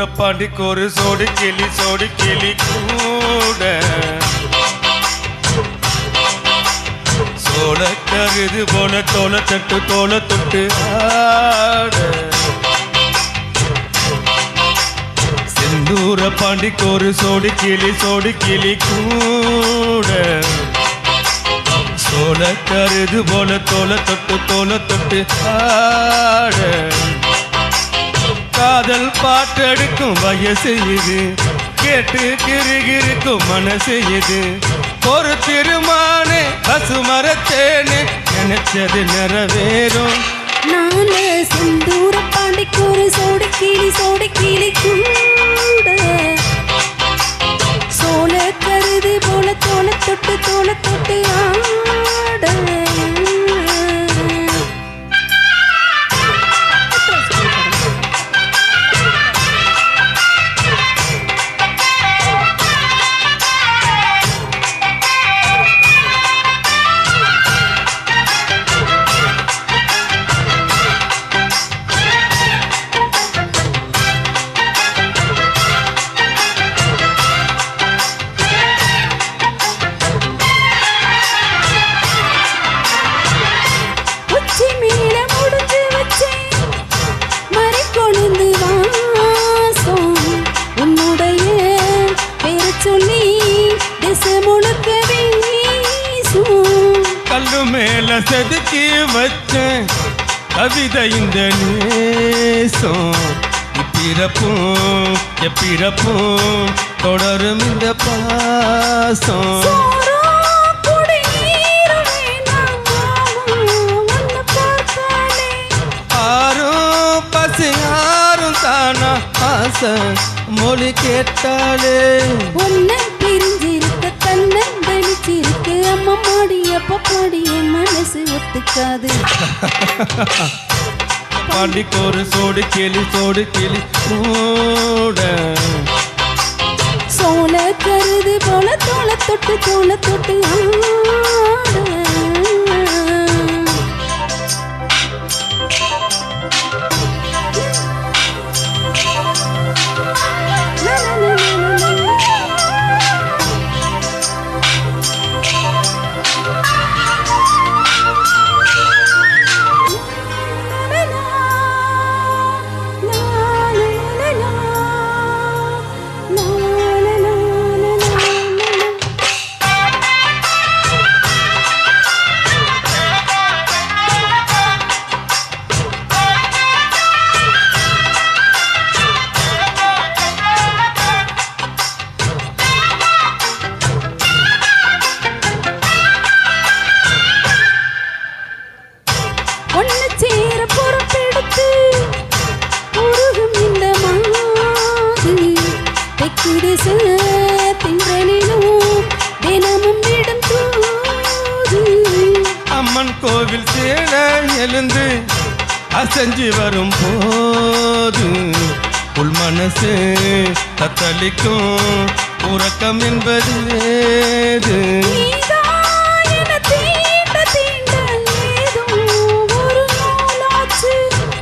பாண்டிக்கு ஒரு சோடு கிளி கூட சோழ கருது போல தோல தொட்டு ஆட செந்தூர பாண்டிக்கு ஒரு சோடு கிளி கூட சோழ கருது போல தோல தொட்டு ஆட காதல் பாட்டெடுக்கும் வயசு இது கேட்டு கிருகிருக்கும் மனசு இது ஒரு திருமானே பசுமரத்தேனே நினைச்சது நிறைவேறும் நானே செந்தூர பாண்டிக்கு ஒரு சோடு கிளி கூட சோழ கருது போல தோல தொட்டு ஆட கல்லு மேல செதுக்கி வச்சேன் கவிதை இந்த நேசம் எப்பிறப்பும் தொடரும் இந்த பாசம் ஆரும் பசி யாரும் தானா ஆசை மொழி கேட்டாலே ஒன்ன பிரிஞ்சிருக்க தன்னந்தனிச்சிருக்கு அம்மா பாடிய மனசு ஒத்துக்காது பாண்டிக்கு ஒரு சோடு கிளி கூட சோழ கருது போல தோல தொட்டு ஆட அம்மன் கோவில் சேர எழுந்து அசைஞ்சு வரும் போது உள் மனசு தத்தளிக்கும் உறக்கம் என்பது ஏது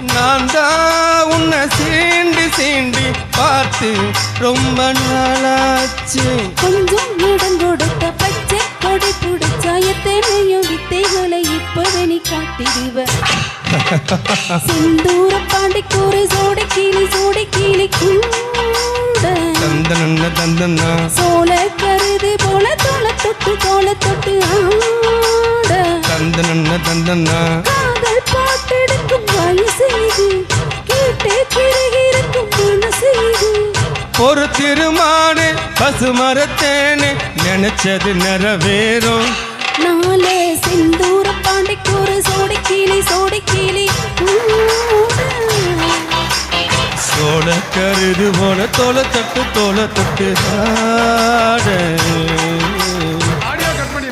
நான் தான் உன்னை சீண்டி பார்த்து ரொம்ப நாளாச்சு கொஞ்சம் இடம் கொடுத்த பச்சை கொடை பிடிச்சா எத்தனையோ வித்தைகளை இப்பவே நீ காட்டிடுவ செந்தூர பாண்டிக்கு ஒரு சோடு கிளி கூட தந்தனா சோழ கருது போல தோல தொட்டு ஆட தந்தனா காதல் பாட்டெடுக்கும் வயசு இது கேட்டே கிருகிருக்கும் மனசு இது ஒரு திருமானே பசுமரத்தேனே நினைச்சது நிறைவேறும் நாளே செந்தூர பாண்டிக்கு ஒரு சோடு கிளி சோழ கருது போல தோல தொட்டு ஆட